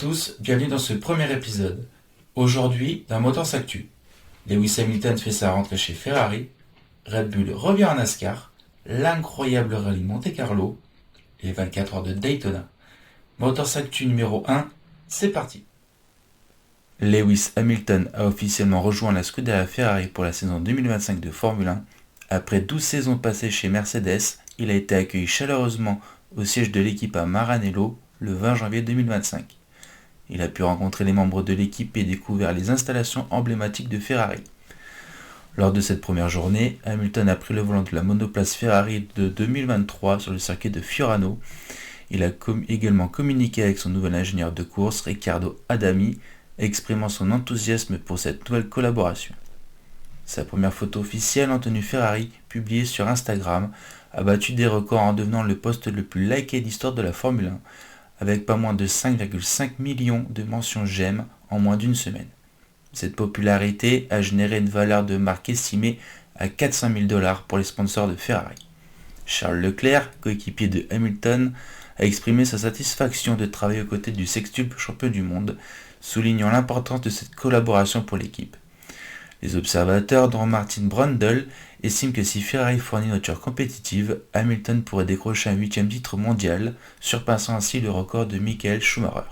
tous, bienvenue dans ce premier épisode. Aujourd'hui, dans Motors Actu, Lewis Hamilton fait sa rentrée chez Ferrari, Red Bull revient en NASCAR, l'incroyable rallye Monte-Carlo, les 24 heures de Daytona. Motors Actu numéro 1, c'est parti. Lewis Hamilton a officiellement rejoint la Scuderia Ferrari pour la saison 2025 de Formule 1. Après 12 saisons passées chez Mercedes, il a été accueilli chaleureusement au siège de l'équipe à Maranello le 20 janvier 2025. Il a pu rencontrer les membres de l'équipe et découvrir les installations emblématiques de Ferrari. Lors de cette première journée, Hamilton a pris le volant de la monoplace Ferrari de 2023 sur le circuit de Fiorano. Il a également communiqué avec son nouvel ingénieur de course, Riccardo Adami, exprimant son enthousiasme pour cette nouvelle collaboration. Sa première photo officielle en tenue Ferrari, publiée sur Instagram, a battu des records en devenant le post le plus liké d'histoire de la Formule 1, avec pas moins de 5,5 millions de mentions j'aime en moins d'une semaine. Cette popularité a généré une valeur de marque estimée à 400 000 $ pour les sponsors de Ferrari. Charles Leclerc, coéquipier de Hamilton, a exprimé sa satisfaction de travailler aux côtés du sextuple champion du monde, soulignant l'importance de cette collaboration pour l'équipe. Les observateurs, dont Martin Brundle, estiment que si Ferrari fournit une voiture compétitive, Hamilton pourrait décrocher un 8e titre mondial, surpassant ainsi le record de Michael Schumacher.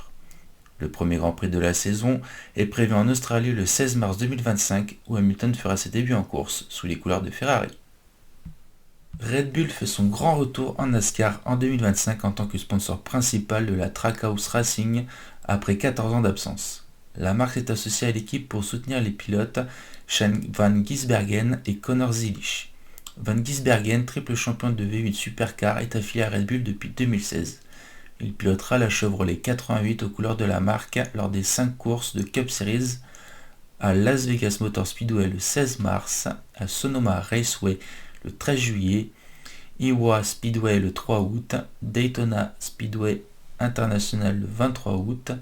Le premier Grand Prix de la saison est prévu en Australie le 16 mars 2025, où Hamilton fera ses débuts en course sous les couleurs de Ferrari. Red Bull fait son grand retour en NASCAR en 2025 en tant que sponsor principal de la Trackhouse Racing après 14 ans d'absence. La marque s'est associée à l'équipe pour soutenir les pilotes Shane Van Gisbergen et Connor Zilisch. Van Gisbergen, triple champion de V8 Supercar, est affilié à Red Bull depuis 2016. Il pilotera la Chevrolet 88 aux couleurs de la marque lors des 5 courses de Cup Series à Las Vegas Motor Speedway le 16 mars, à Sonoma Raceway le 13 juillet, Iowa Speedway le 3 août, Daytona Speedway International le 23 août,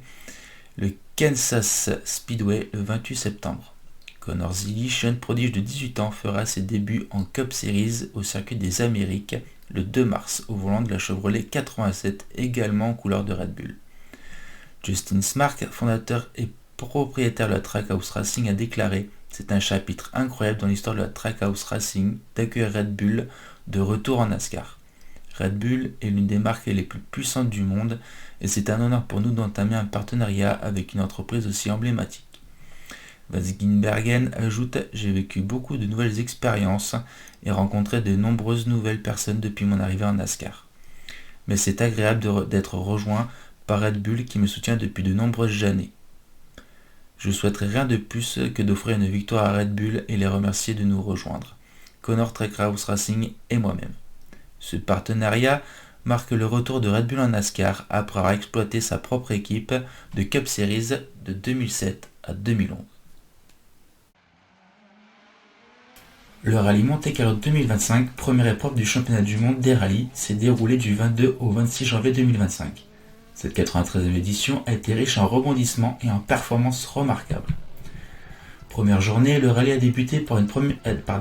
le Kansas Speedway le 28 septembre. Connor Zilisch, jeune prodige de 18 ans, fera ses débuts en Cup Series au circuit des Amériques le 2 mars au volant de la Chevrolet 87, également en couleur de Red Bull. Justin Smark, fondateur et propriétaire de la Trackhouse Racing, a déclaré « C'est un chapitre incroyable dans l'histoire de la Trackhouse Racing d'accueillir Red Bull de retour en NASCAR. Red Bull est l'une des marques les plus puissantes du monde et c'est un honneur pour nous d'entamer un partenariat avec une entreprise aussi emblématique. » Van Gisbergen ajoute « J'ai vécu beaucoup de nouvelles expériences et rencontré de nombreuses nouvelles personnes depuis mon arrivée en NASCAR. Mais c'est agréable d'être rejoint par Red Bull qui me soutient depuis de nombreuses années. Je souhaiterais rien de plus que d'offrir une victoire à Red Bull et les remercier de nous rejoindre. Connor Trackhouse Racing et moi-même. » Ce partenariat marque le retour de Red Bull en NASCAR après avoir exploité sa propre équipe de Cup Series de 2007 à 2011. Le rallye Monte-Carlo 2025, première épreuve du championnat du monde des rallyes, s'est déroulé du 22 au 26 janvier 2025. Cette 93e édition a été riche en rebondissements et en performances remarquables. Première journée, le rallye a débuté par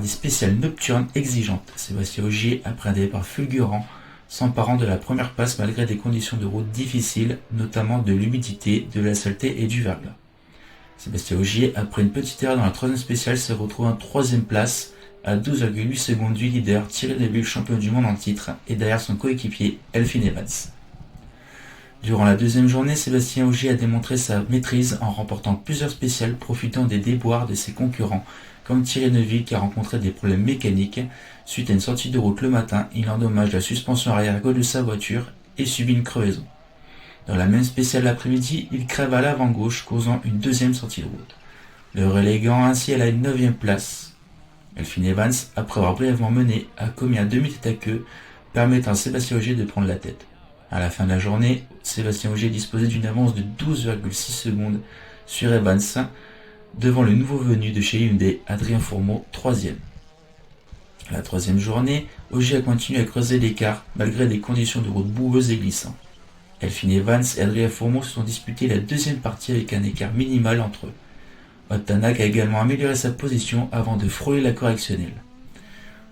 des spéciales nocturnes exigeantes. Sébastien Ogier, après un départ fulgurant, s'emparant de la première place malgré des conditions de route difficiles, notamment de l'humidité, de la saleté et du verglas. Sébastien Ogier, après une petite erreur dans la 3e spéciale, se retrouve en 3e place, à 12,8 secondes du leader Thierry Neuville, champion du monde en titre, et derrière son coéquipier Elfyn Evans. Durant la 2e journée, Sébastien Ogier a démontré sa maîtrise en remportant plusieurs spéciales, profitant des déboires de ses concurrents, comme Thierry Neuville qui a rencontré des problèmes mécaniques. Suite à une sortie de route le matin, il endommage la suspension arrière gauche de sa voiture et subit une crevaison. Dans la même spéciale l'après-midi, il crève à l'avant gauche, causant une 2e sortie de route. Le reléguant ainsi à la 9e place. Elfyn Evans, après avoir brièvement mené, a commis un demi-tête à queue, permettant à Sébastien Ogier de prendre la tête. À la fin de la journée, Sébastien Ogier disposait d'une avance de 12,6 secondes sur Evans, devant le nouveau venu de chez Hyundai, Adrien Fourmeau, 3e. À la 3e journée, Ogier a continué à creuser l'écart malgré des conditions de route boueuses et glissantes. Elfyn Evans et Adrien Fourmeau se sont disputés la 2e partie avec un écart minimal entre eux. Ott Tanak a également amélioré sa position avant de frôler la correctionnelle.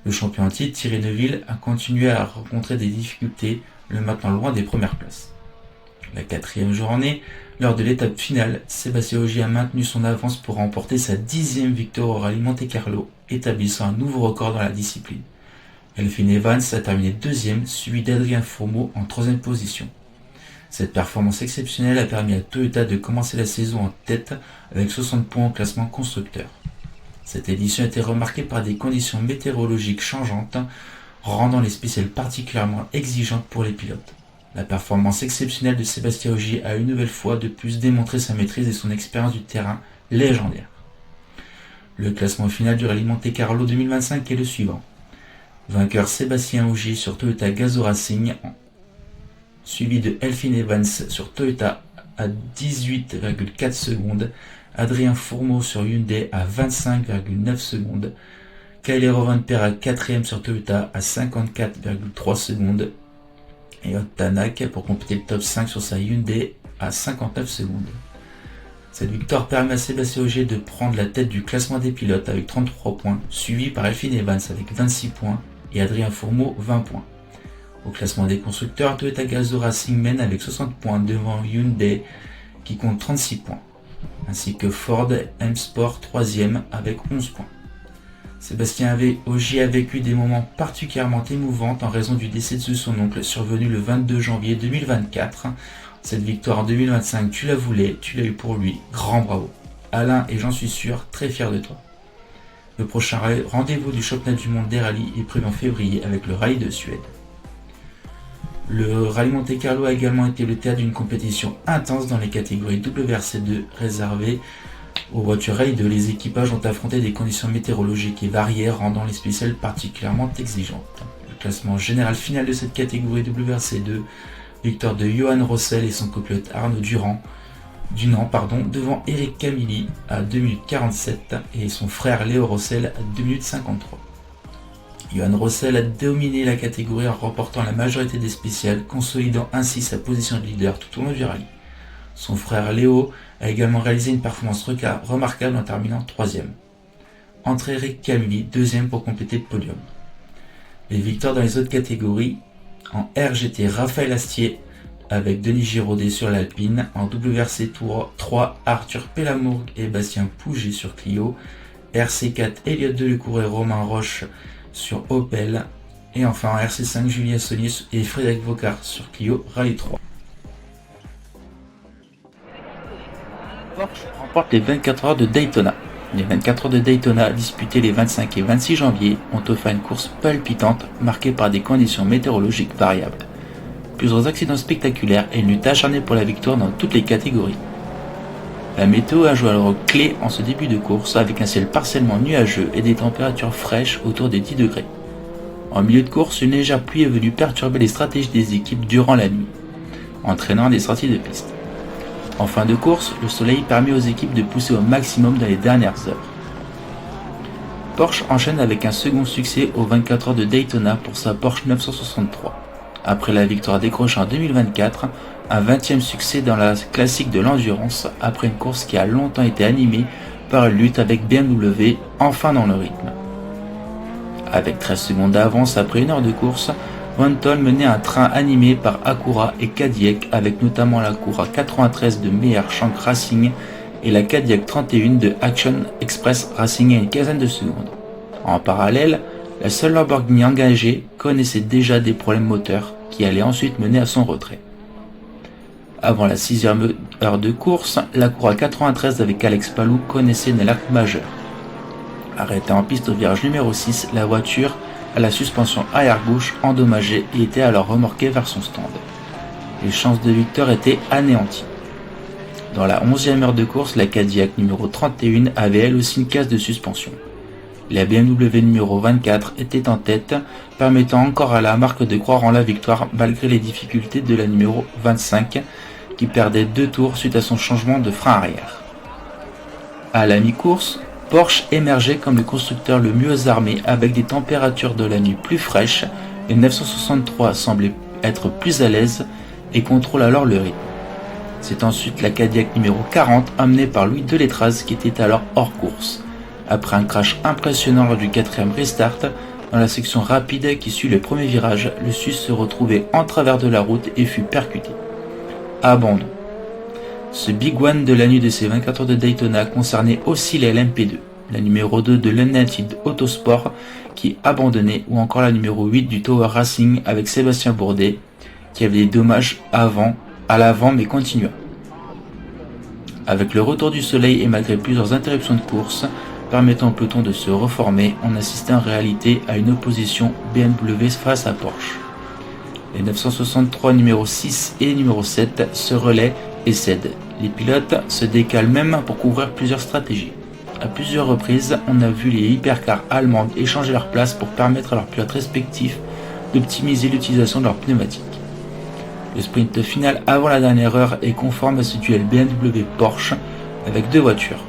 Le champion en titre, Thierry Neuville, a continué à rencontrer des difficultés, le maintenant loin des premières places. La 4e journée, Lors de l'étape finale, Sébastien Ogier a maintenu son avance pour remporter sa 10e victoire au rallye Monte-Carlo, établissant un nouveau record dans la discipline. Elfyn Evans a terminé deuxième, suivi d'Adrien Fourmeau en troisième position. Cette performance exceptionnelle a permis à Toyota de commencer la saison en tête avec 60 points au classement constructeur. Cette édition a été remarquée par des conditions météorologiques changeantes, rendant les spéciales particulièrement exigeantes pour les pilotes. La performance exceptionnelle de Sébastien Ogier a une nouvelle fois de plus démontré sa maîtrise et son expérience du terrain légendaire. Le classement final du rallye Monte-Carlo 2025 est le suivant. Vainqueur Sébastien Ogier sur Toyota Gazoo Racing, suivi de Elfyn Evans sur Toyota à 18,4 secondes, Adrien Fourmeau sur Hyundai à 25,9 secondes, Kaile Rovanperä 4ème sur Toyota à 54,3 secondes, et Ott Tanak pour compléter le top 5 sur sa Hyundai à 59 secondes. Cette victoire permet à Sébastien Ogier de prendre la tête du classement des pilotes avec 33 points, suivi par Elfyn Evans avec 26 points et Adrien Fourmeau 20 points. Au classement des constructeurs, Toyota Gazoo Racing mène avec 60 points devant Hyundai qui compte 36 points, ainsi que Ford M-Sport 3ème avec 11 points. Sébastien Ogier a vécu des moments particulièrement émouvants en raison du décès de son oncle survenu le 22 janvier 2024. Cette victoire en 2025, tu la voulais, tu l'as eu pour lui, grand bravo. Alain et j'en suis sûr, très fier de toi. Le prochain rendez-vous du championnat du monde des rallyes est prévu en février avec le rallye de Suède. Le rallye Monte-Carlo a également été le théâtre d'une compétition intense dans les catégories WRC2 réservées aux voitures rallye 2. Les équipages ont affronté des conditions météorologiques et variées, rendant les spéciales particulièrement exigeantes. Le classement général final de cette catégorie WRC2, victoire de Johan Rossel et son copilote Arnaud Dunant, devant Eric Camilli à 2 minutes 47 et son frère Léo Rossel à 2 minutes 53. Johan Rossel a dominé la catégorie en remportant la majorité des spéciales, consolidant ainsi sa position de leader tout au long du rallye. Son frère Léo a également réalisé une performance remarquable en terminant 3ème. Entre Eric Camilli, 2ème pour compléter le podium. Les victoires dans les autres catégories: en RGT, Raphaël Astier avec Denis Giraudet sur l'Alpine, en WRC 3, Arthur Pelamourg et Bastien Pouget sur Clio, RC4, Elliott Delecourt et Romain Roche sur Opel, et enfin en RC5, Julien Saunier et Frédéric Vocard sur Clio Rallye 3. Porsche remporte les 24 heures de Daytona. Les 24 heures de Daytona, disputées les 25 et 26 janvier, ont offert une course palpitante marquée par des conditions météorologiques variables. Plusieurs accidents spectaculaires et une lutte acharnée pour la victoire dans toutes les catégories. La météo a joué un rôle clé en ce début de course avec un ciel partiellement nuageux et des températures fraîches autour des 10 degrés. En milieu de course, une légère pluie est venue perturber les stratégies des équipes durant la nuit, entraînant des sorties de piste. En fin de course, le soleil permet aux équipes de pousser au maximum dans les dernières heures. Porsche enchaîne avec un second succès aux 24 heures de Daytona pour sa Porsche 963. Après la victoire décrochée en 2024, un 20e succès dans la classique de l'endurance après une course qui a longtemps été animée par une lutte avec BMW, enfin dans le rythme. Avec 13 secondes d'avance après une heure de course, Vantol menait un train animé par Acura et Cadillac avec notamment l'Acura 93 de Meyer Shank Racing et la Cadillac 31 de Action Express Racing à une quinzaine de secondes. En parallèle, la seule Lamborghini engagée connaissait déjà des problèmes moteurs qui allaient ensuite mener à son retrait. Avant la 6e heure de course, l'Acura 93 avec Alex Palou connaissait une alerte majeure. Arrêtée en piste au virage numéro 6, la voiture à la suspension arrière gauche endommagée et était alors remorquée vers son stand. Les chances de victoire étaient anéanties. Dans la 11e heure de course, la Cadillac numéro 31 avait elle aussi une casse de suspension. La BMW numéro 24 était en tête, permettant encore à la marque de croire en la victoire malgré les difficultés de la numéro 25 qui perdait 2 tours suite à son changement de frein arrière. À la mi-course, Porsche émergeait comme le constructeur le mieux armé avec des températures de la nuit plus fraîches et 963 semblait être plus à l'aise et contrôle alors le rythme. C'est ensuite la Cadillac numéro 40 emmenée par Louis Delétraz qui était alors hors course. Après un crash impressionnant lors du 4e restart, dans la section rapide qui suit le premier virage, le Suisse se retrouvait en travers de la route et fut percuté. Abandon. Ce Big One de la nuit de ces 24 heures de Daytona concernait aussi les LMP2, la numéro 2 de l'United Autosport qui est abandonnée ou encore la numéro 8 du Tower Racing avec Sébastien Bourdet qui avait des dommages à l'avant mais continua. Avec le retour du soleil et malgré plusieurs interruptions de course permettant au peloton de se reformer, on assistait en réalité à une opposition BMW face à Porsche. Les 963 numéro 6 et numéro 7 se relaient et cèdent. Les pilotes se décalent même pour couvrir plusieurs stratégies. À plusieurs reprises, on a vu les hypercars allemandes échanger leur place pour permettre à leurs pilotes respectifs d'optimiser l'utilisation de leurs pneumatiques. Le sprint final avant la dernière heure est conforme à ce duel BMW Porsche avec deux voitures.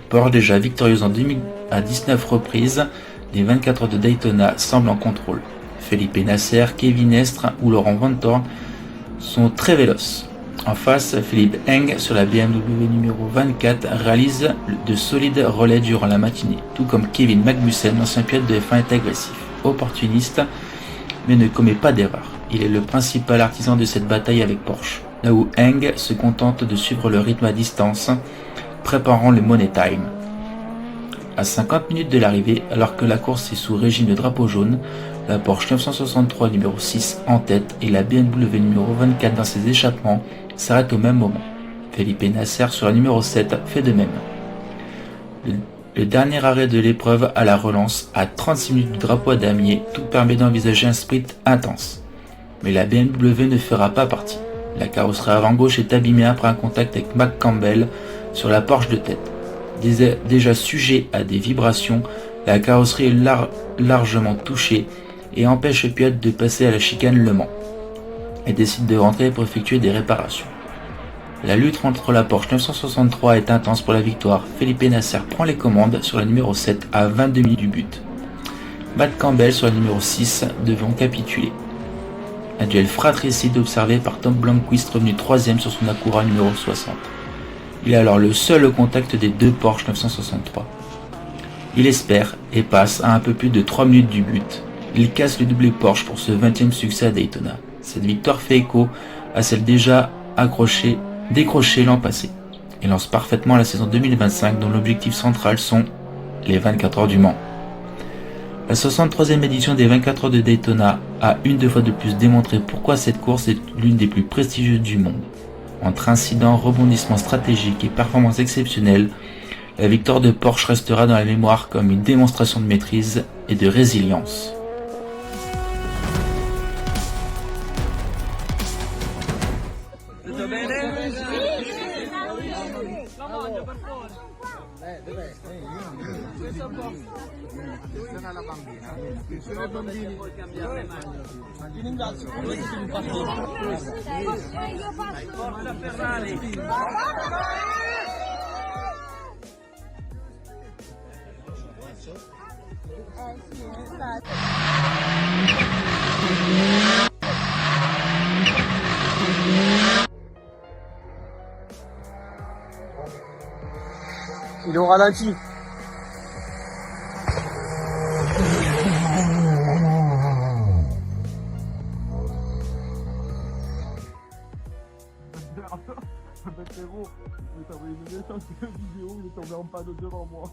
Porsche déjà victorieuse à 19 reprises, les 24 heures de Daytona semblent en contrôle. Felipe Nasser, Kevin Estre ou Laurent Vanthoor sont très véloces. En face, Philippe Eng sur la BMW numéro 24 réalise de solides relais durant la matinée, tout comme Kevin Magnussen, l'ancien pilote de F1 est agressif, opportuniste, mais ne commet pas d'erreur. Il est le principal artisan de cette bataille avec Porsche, là où Eng se contente de suivre le rythme à distance, préparant le Money Time. À 50 minutes de l'arrivée, alors que la course est sous régime de drapeau jaune, la Porsche 963 numéro 6 en tête et la BMW numéro 24 dans ses échappements s'arrêtent au même moment. Felipe Nasser sur la numéro 7 fait de même. Le dernier arrêt de l'épreuve à la relance à 36 minutes du drapeau à damier, tout permet d'envisager un sprint intense. Mais la BMW ne fera pas partie. La carrosserie avant gauche est abîmée après un contact avec Mac Campbell sur la Porsche de tête. Déjà sujet à des vibrations, la carrosserie est largement touchée et empêche le pilote de passer à la chicane Le Mans et décide de rentrer pour effectuer des réparations. La lutte entre la Porsche 963 est intense pour la victoire. Felipe Nasser prend les commandes sur la numéro 7 à 22 minutes du but. Matt Campbell sur la numéro 6 devant capituler. Un duel fratricide observé par Tom Blomqvist revenu 3ème sur son Acura numéro 60. Il est alors le seul au contact des deux Porsche 963. Il espère et passe à un peu plus de 3 minutes du but. Il casse le doublé Porsche pour ce 20e succès à Daytona. Cette victoire fait écho à celle déjà décrochée l'an passé et lance parfaitement la saison 2025 dont l'objectif central sont les 24 heures du Mans. La 63e édition des 24 heures de Daytona a une fois de plus démontré pourquoi cette course est l'une des plus prestigieuses du monde. Entre incidents, rebondissements stratégiques et performances exceptionnelles, la victoire de Porsche restera dans la mémoire comme une démonstration de maîtrise et de résilience. Il est au ralenti. C'est bon, je vais t'envoyer une méchante vidéo, il est tombé en panne devant moi.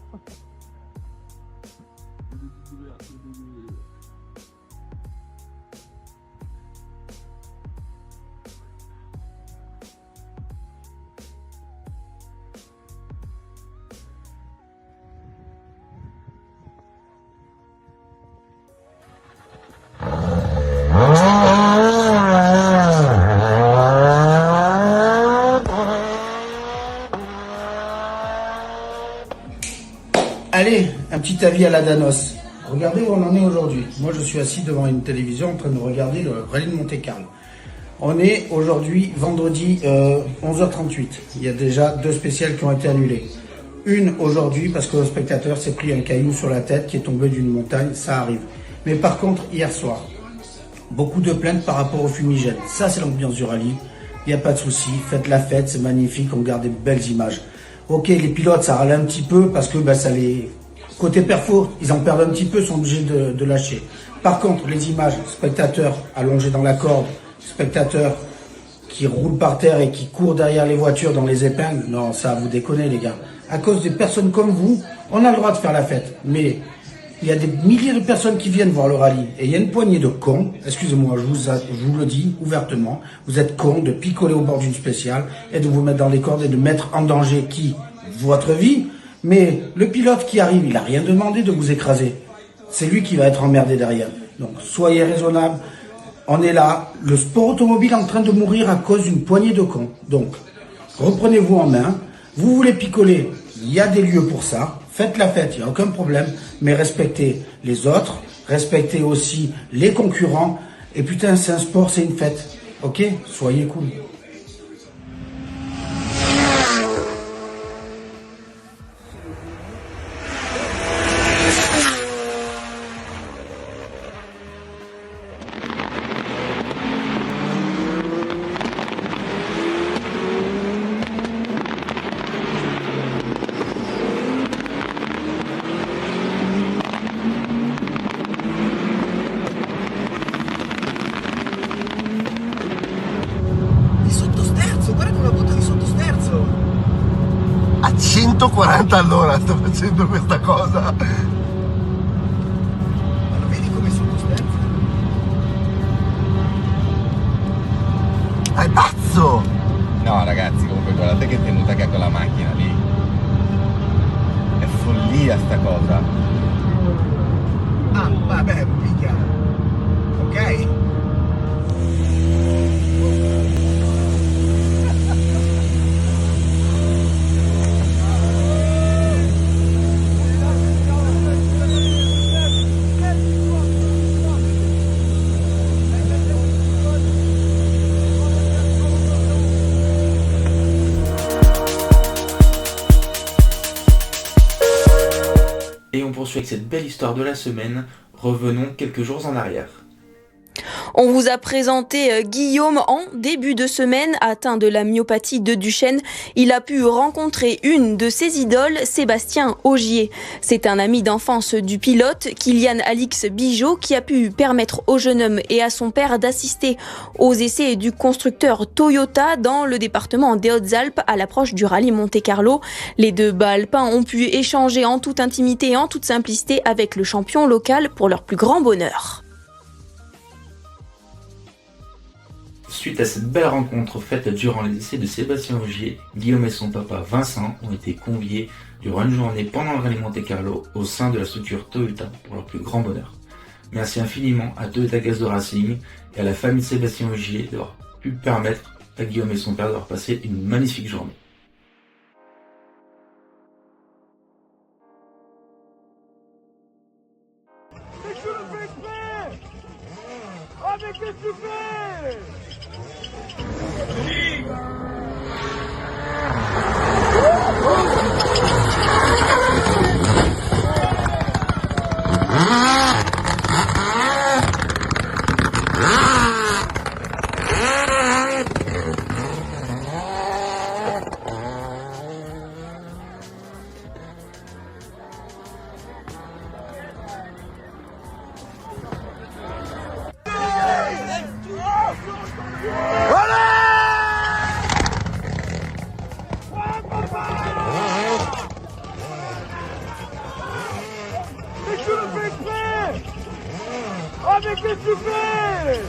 Allez, un petit avis à la Danos. Regardez où on en est aujourd'hui. Moi, je suis assis devant une télévision en train de regarder le rallye de Monte-Carlo. On est aujourd'hui vendredi 11h38. Il y a déjà 2 spéciales qui ont été annulées. Une aujourd'hui parce que le spectateur s'est pris un caillou sur la tête qui est tombé d'une montagne, ça arrive. Mais par contre, hier soir, beaucoup de plaintes par rapport au fumigène. Ça, c'est l'ambiance du rallye. Il n'y a pas de souci. Faites la fête, c'est magnifique, on garde des belles images. Ok, les pilotes, ça râle un petit peu parce que ça les... Côté perfo, ils en perdent un petit peu, sont obligés de lâcher. Par contre, les images, spectateurs allongés dans la corde, spectateurs qui roulent par terre et qui courent derrière les voitures dans les épingles. Non, ça, vous déconnez les gars. À cause des personnes comme vous, on a le droit de faire la fête. Mais il y a des milliers de personnes qui viennent voir le rallye. Et il y a une poignée de cons, excusez-moi, je vous le dis ouvertement, vous êtes cons de picoler au bord d'une spéciale et de vous mettre dans les cordes et de mettre en danger qui? Votre vie. Mais le pilote qui arrive, il n'a rien demandé de vous écraser. C'est lui qui va être emmerdé derrière. Donc soyez raisonnable. On est là, le sport automobile est en train de mourir à cause d'une poignée de cons. Donc, reprenez-vous en main. Vous voulez picoler, il y a des lieux pour ça. Faites la fête, il n'y a aucun problème. Mais respectez les autres, respectez aussi les concurrents. Et putain, c'est un sport, c'est une fête. Ok? Soyez cool. A 140 all'ora sto facendo questa cosa. Ma lo vedi come sottosterzo? È pazzo! No ragazzi, comunque guardate che tenuta che ha quella macchina lì. È follia sta cosa. Ah, vabbè, minchia. Ok? Et on poursuit avec cette belle histoire de la semaine. Revenons quelques jours en arrière. On vous a présenté Guillaume en début de semaine, atteint de la myopathie de Duchenne. Il a pu rencontrer une de ses idoles, Sébastien Ogier. C'est un ami d'enfance du pilote, Kylian Alix Bigot, qui a pu permettre au jeune homme et à son père d'assister aux essais du constructeur Toyota dans le département des Hautes-Alpes à l'approche du rallye Monte-Carlo. Les deux bas alpins ont pu échanger en toute intimité et en toute simplicité avec le champion local pour leur plus grand bonheur. Suite à cette belle rencontre faite durant les essais de Sébastien Ogier, Guillaume et son papa Vincent ont été conviés durant une journée pendant le rallye Monte-Carlo au sein de la structure Toyota pour leur plus grand bonheur. Merci infiniment à Toyota Gazoo Racing et à la famille de Sébastien Ogier d'avoir pu permettre à Guillaume et son père d'avoir passé une magnifique journée. Mais je le fais exprès! Oh mais qu'est-ce que tu fais? Mais je le fais exprès! Oh mais qu'est-ce que tu fais?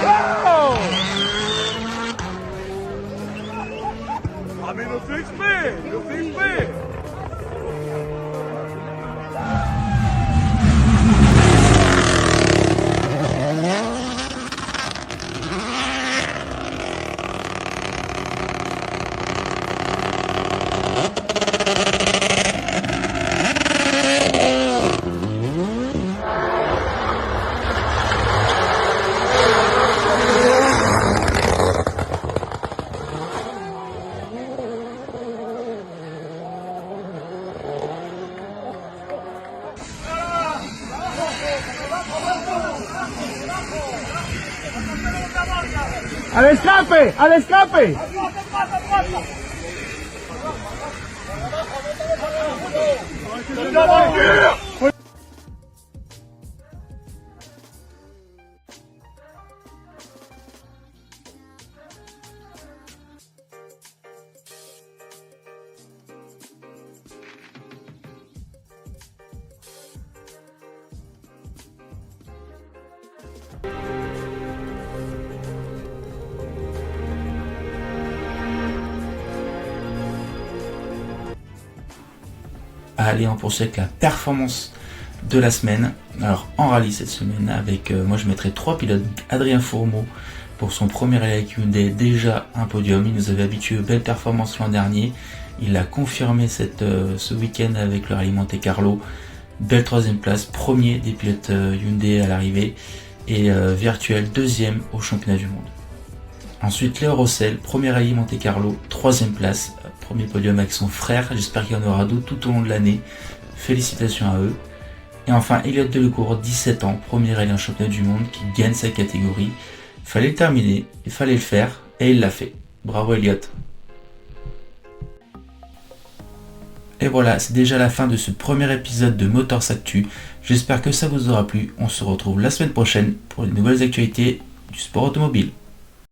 Oh! Ah mais le fais exprès! Le fais exprès! ¡Al escape! ¡Al escape! Allez, on poursuit avec la performance de la semaine. Alors en rallye cette semaine, avec moi je mettrai 3 pilotes. Adrien Fourmeau pour son premier rallye avec Hyundai, déjà un podium. Il nous avait habitué aux belles performances l'an dernier. Il l'a confirmé ce week-end avec le rallye Monte Carlo. Belle 3e place, premier des pilotes Hyundai à l'arrivée et virtuel 2e au championnat du monde. Ensuite Léo Rossel, premier rallye Monte Carlo, 3e place, premier podium avec son frère. J'espère qu'il y en aura d'autres tout au long de l'année. Félicitations à eux. Et enfin Elliott Delecourt, 17 ans, premier rallye en championnat du monde qui gagne sa catégorie. Il fallait le terminer, il fallait le faire et il l'a fait. Bravo Elliott. Et voilà, c'est déjà la fin de ce premier épisode de Motors Actu. J'espère que ça vous aura plu. On se retrouve la semaine prochaine pour les nouvelles actualités du sport automobile.